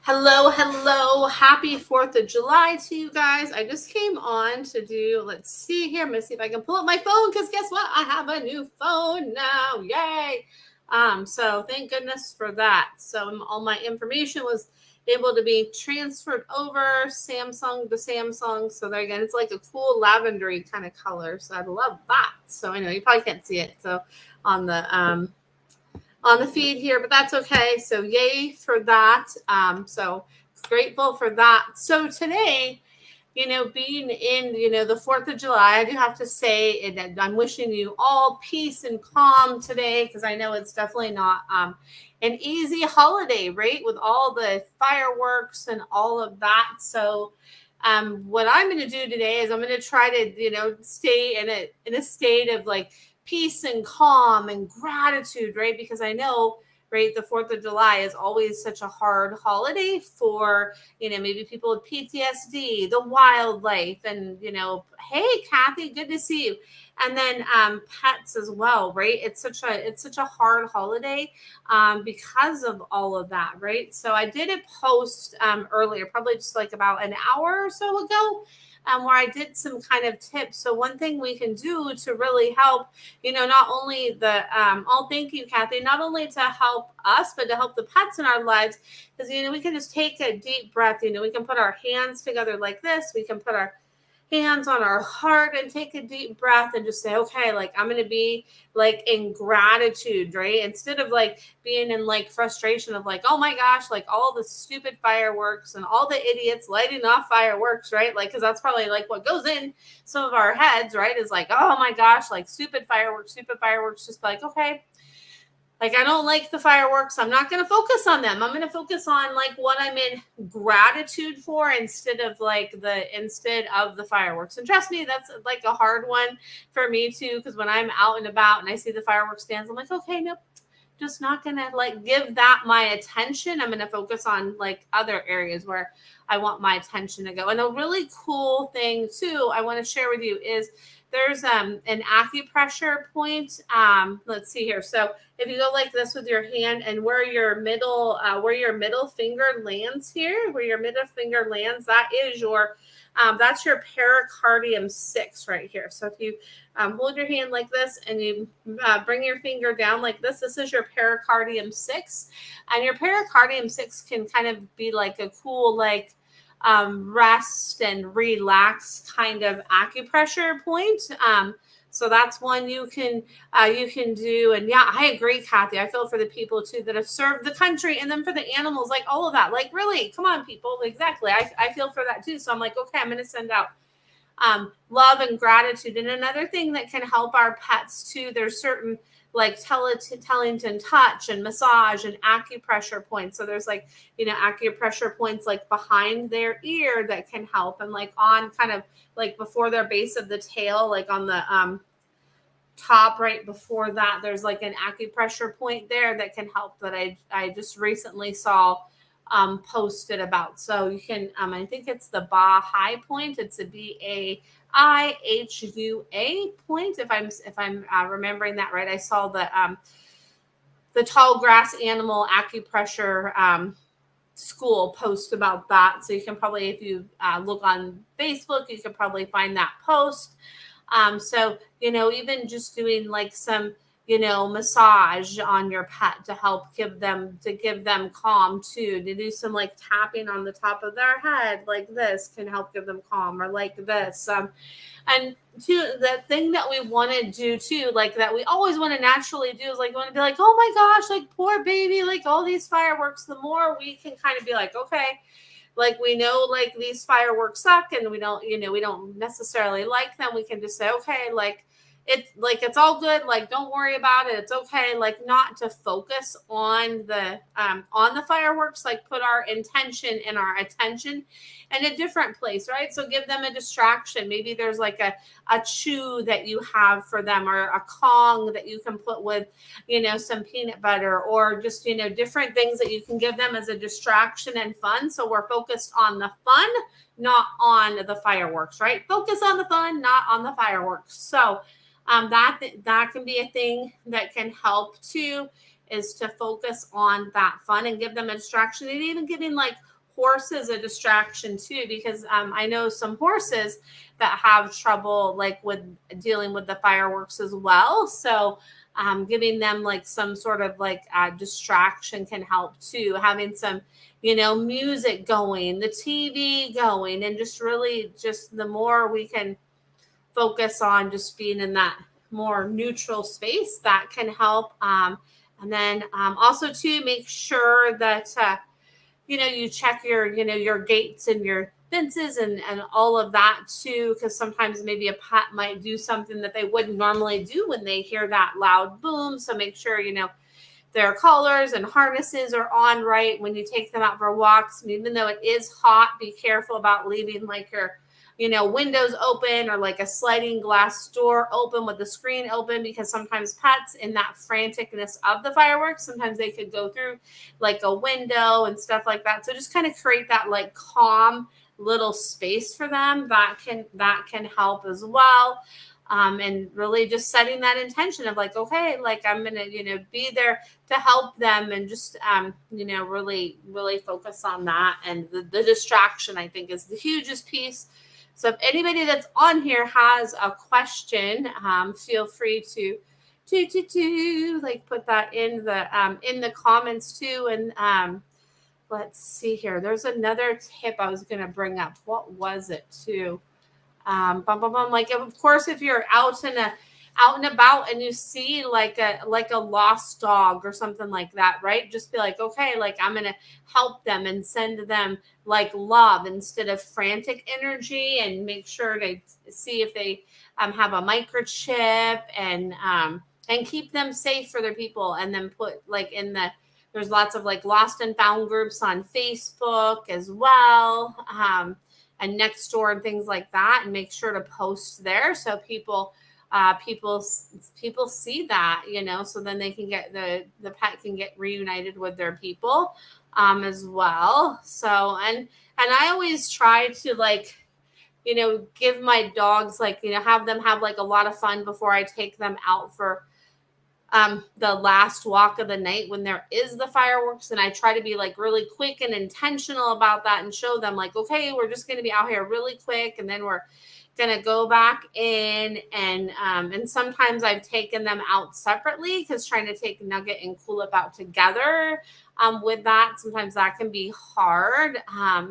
Hello, hello. Happy 4th of July to you guys. I just came on to do, let's see here. I'm going to see if I can pull up my phone because guess what? I have a new phone now. Yay. So thank goodness for that. So all my information was able to be transferred over Samsung to Samsung. So there again, it's like a cool lavendery kind of color. So I love that. So I know you probably can't see it. So on the feed here, but that's okay. So yay for that. So grateful for that. So today, being in, the 4th of July, I do have to say that I'm wishing you all peace and calm today because I know it's definitely not an easy holiday, right? With all the fireworks and all of that. So what I'm going to do today is I'm going to try to, stay in a state of like peace and calm and gratitude, right? Because I know, right, the 4th of July is always such a hard holiday for, maybe people with PTSD, the wildlife, and, hey, Kathy, good to see you. And then pets as well, right? It's such a hard holiday because of all of that, right? So I did a post earlier, probably just like about an hour or so ago, where I did some kind of tips. So one thing we can do to really help, not only thank you, Kathy, not only to help us, but to help the pets in our lives, because, we can just take a deep breath, we can put our hands together like this. We can put our hands on our heart and take a deep breath and just say, okay, like I'm going to be like in gratitude, right? Instead of like being in like frustration of like, oh my gosh, like all the stupid fireworks and all the idiots lighting off fireworks, right? Like, cause that's probably like what goes in some of our heads, right? Is like, oh my gosh, like stupid fireworks, just like, okay, like I don't like the fireworks. I'm not going to focus on them. I'm going to focus on like what I'm in gratitude for instead of the fireworks. And trust me, that's like a hard one for me too, because when I'm out and about and I see the fireworks stands, I'm like, okay, nope, just not gonna like give that my attention. I'm gonna focus on like other areas where I want my attention to go. And a really cool thing too I want to share with you is there's an acupressure point. Let's see here. So if you go like this with your hand and where your middle finger lands here, where your middle finger lands, that's your pericardium 6 right here. So if you hold your hand like this and you bring your finger down like this, this is your pericardium 6. And your pericardium 6 can kind of be like a cool, like rest and relax kind of acupressure point. So that's one you can do. And yeah, I agree, Kathy. I feel for the people too that have served the country, and then for the animals, like all of that. Like really, come on, people. Exactly. I feel for that too. So I'm like, okay, I'm going to send out love and gratitude. And another thing that can help our pets too, there's certain like Tellington touch and massage and acupressure points. So there's like, acupressure points like behind their ear that can help, and like on kind of like before their base of the tail, like on the top right before that, there's like an acupressure point there that can help that I just recently saw posted about. So you can I think it's the Baha'i point. It's a BAIHUA point, if I'm remembering that right. I saw the tall grass animal acupressure school post about that. So you can probably, if you look on Facebook, you can probably find that post. So, even just doing like some, massage on your pet to help give them calm too, to do some like tapping on the top of their head, like this can help give them calm, or like this. And two, the thing that we want to do too, like that we always want to naturally do is like want to be like, oh my gosh, like poor baby, like all these fireworks. The more we can kind of be like, okay, like we know like these fireworks suck and we don't necessarily like them. We can just say, okay, it's all good, like don't worry about it, it's okay, like not to focus on the fireworks, like put our intention and our attention in a different place, right? So give them a distraction. Maybe there's like a chew that you have for them, or a Kong that you can put with some peanut butter, or just different things that you can give them as a distraction and fun. So we're focused on the fun, not on the fireworks, right? Focus on the fun, not on the fireworks. So that can be a thing that can help too. is to focus on that fun and give them a distraction, and even giving like horses a distraction too, because I know some horses that have trouble like with dealing with the fireworks as well. So giving them like some sort of like distraction can help too. Having some, music going, the TV going, and just really just the more we can focus on just being in that more neutral space, that can help. And then also to make sure that you check your gates and your fences and all of that too, because sometimes maybe a pet might do something that they wouldn't normally do when they hear that loud boom. So make sure their collars and harnesses are on right when you take them out for walks. And even though it is hot, be careful about leaving like your windows open or like a sliding glass door open with the screen open, because sometimes pets in that franticness of the fireworks, sometimes they could go through like a window and stuff like that. So just kind of create that like calm little space for them. That can help as well. And really just setting that intention of like, okay, like I'm going to, be there to help them, and just, really, really focus on that. And the distraction, I think, is the hugest piece. So if anybody that's on here has a question, feel free to like put that in the comments too. And let's see here. There's another tip I was going to bring up. What was it too? Like, of course, if you're out and about and you see like a lost dog or something like that, right? Just be like, okay, like I'm gonna help them and send them like love instead of frantic energy, and make sure to see if they have a microchip, and keep them safe for their people, and then put like there's lots of like lost and found groups on Facebook as well. And Nextdoor and things like that, and make sure to post there so people see that, so then they can get the pet can get reunited with their people as well. So and I always try to like give my dogs like have them have like a lot of fun before I take them out for the last walk of the night when there is the fireworks. And I try to be like really quick and intentional about that, and show them like, okay, we're just going to be out here really quick, and then we're going to go back in. And sometimes I've taken them out separately, because trying to take Nugget and Coolip out together with that, sometimes that can be hard.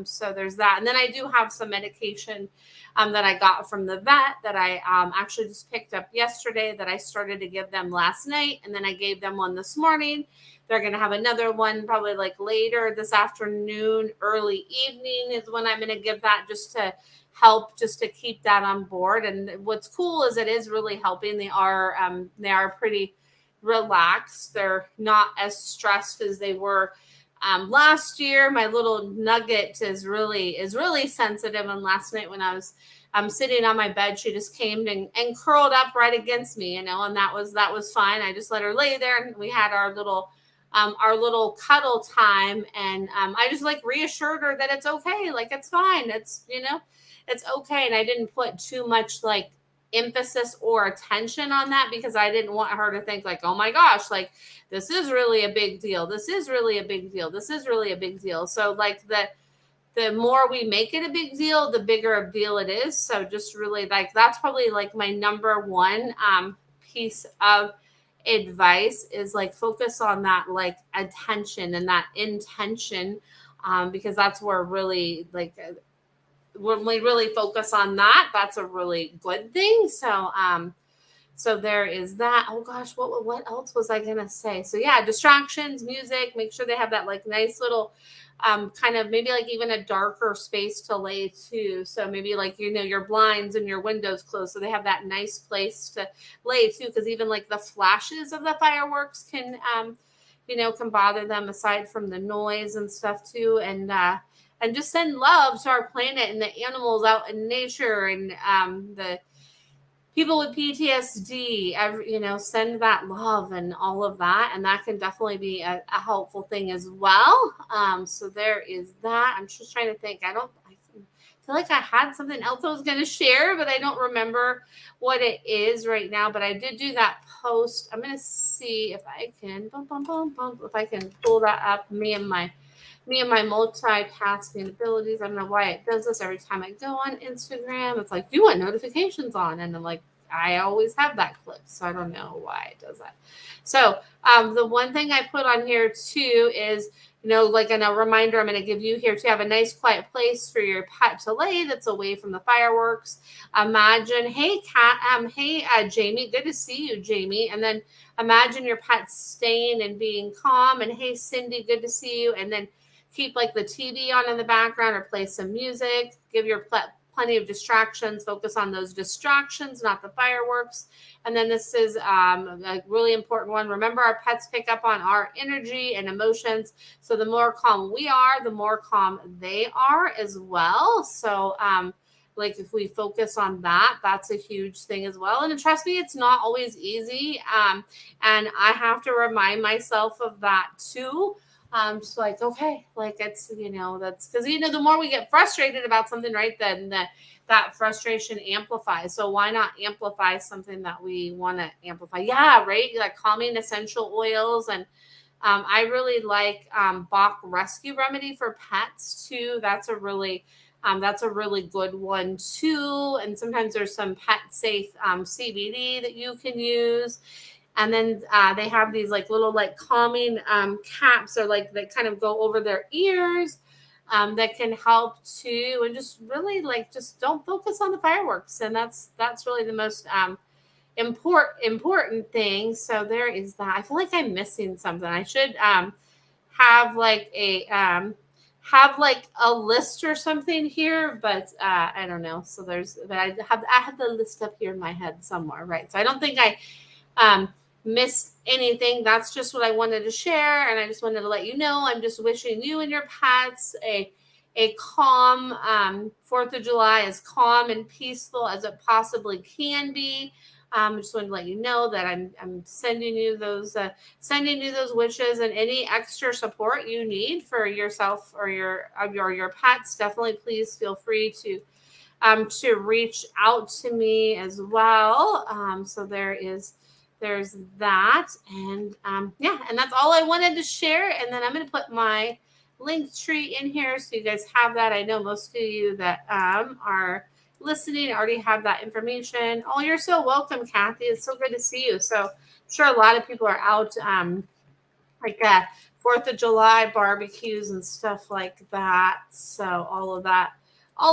So there's that. And then I do have some medication that I got from the vet that I actually just picked up yesterday, that I started to give them last night. And then I gave them one this morning. They're going to have another one probably like later this afternoon, early evening is when I'm going to give that, just to help, just to keep that on board. And what's cool is it is really helping. They are pretty relaxed. They're not as stressed as they were last year. My little Nugget is really sensitive. And last night when I was sitting on my bed, she just came and curled up right against me, and that was fine. I just let her lay there, and we had our little cuddle time. And I just like reassured her that it's okay. Like, it's fine. It's okay. And I didn't put too much like emphasis or attention on that, because I didn't want her to think like, oh my gosh, like this is really a big deal. This is really a big deal. This is really a big deal. So like the more we make it a big deal, the bigger a deal it is. So just really like, that's probably like my number one piece of advice, is like focus on that like attention and that intention, because that's where really like when we really focus on that, that's a really good thing. So there is that. Oh gosh, what else was I gonna say? So yeah, distractions, music, make sure they have that like nice little kind of maybe like even a darker space to lay too. So maybe like your blinds and your windows closed, so they have that nice place to lay too, because even like the flashes of the fireworks can can bother them, aside from the noise and stuff too. And just send love to our planet and the animals out in nature, and the people with PTSD, send that love and all of that. And that can definitely be a helpful thing as well. So there is that. I'm just trying to think. I feel feel like I had something else I was going to share, but I don't remember what it is right now. But I did do that post. I'm going to see if I can, if I can pull that up. Me and my multitasking abilities. I don't know why it does this every time I go on Instagram. It's like, you want notifications on? And I'm like, I always have that clicked. So I don't know why it does that. So the one thing I put on here too is, like in a reminder I'm going to give you here to have a nice quiet place for your pet to lay that's away from the fireworks. Imagine, hey, Jamie, good to see you, Jamie. And then imagine your pet staying and being calm. And hey, Cindy, good to see you. And then keep like the TV on in the background or play some music. Give your pet plenty of distractions. Focus on those distractions, not the fireworks. And then this is a really important one. Remember, our pets pick up on our energy and emotions. So the more calm we are, the more calm they are as well. So like if we focus on that, that's a huge thing as well. And trust me, it's not always easy. And I have to remind myself of that too. Just like, okay, like it's, that's because, the more we get frustrated about something, right, then that frustration amplifies. So why not amplify something that we want to amplify? Yeah, right. Like calming essential oils. And I really like Bach Rescue Remedy for pets too. That's a really good one too. And sometimes there's some pet safe CBD that you can use. And then they have these like little like calming caps or like that kind of go over their ears that can help too. And just really like just don't focus on the fireworks. And that's really the most important thing. So there is that. I feel like I'm missing something. I should have like a list or something here, but I don't know. So I have the list up here in my head somewhere, right? So I don't think I miss anything. That's just what I wanted to share, and I just wanted to let you know. I'm just wishing you and your pets a calm 4th of July, as calm and peaceful as it possibly can be. I just wanted to let you know that I'm sending you those wishes, and any extra support you need for yourself or your pets. Definitely, please feel free to reach out to me as well. So there's that. And and that's all I wanted to share. And then I'm going to put my link tree in here so you guys have that. I know most of you that are listening already have that information. Oh, you're so welcome, Kathy. It's so good to see you. So I'm sure a lot of people are out like 4th of July barbecues and stuff like that. So all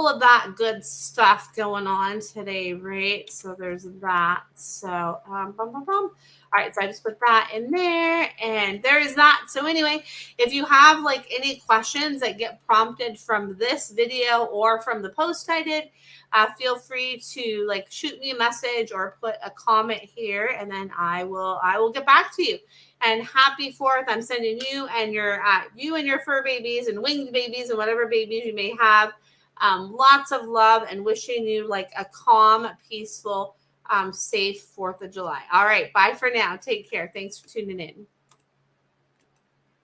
of that good stuff going on today, right? So there's that. So all right, so I just put that in there, and there is that. So anyway, if you have like any questions that get prompted from this video or from the post I did, feel free to like shoot me a message or put a comment here, and then I will get back to you. And happy 4th. I'm sending you and your fur babies and winged babies and whatever babies you may have lots of love, and wishing you like a calm, peaceful, safe 4th of July. All right. Bye for now. Take care. Thanks for tuning in.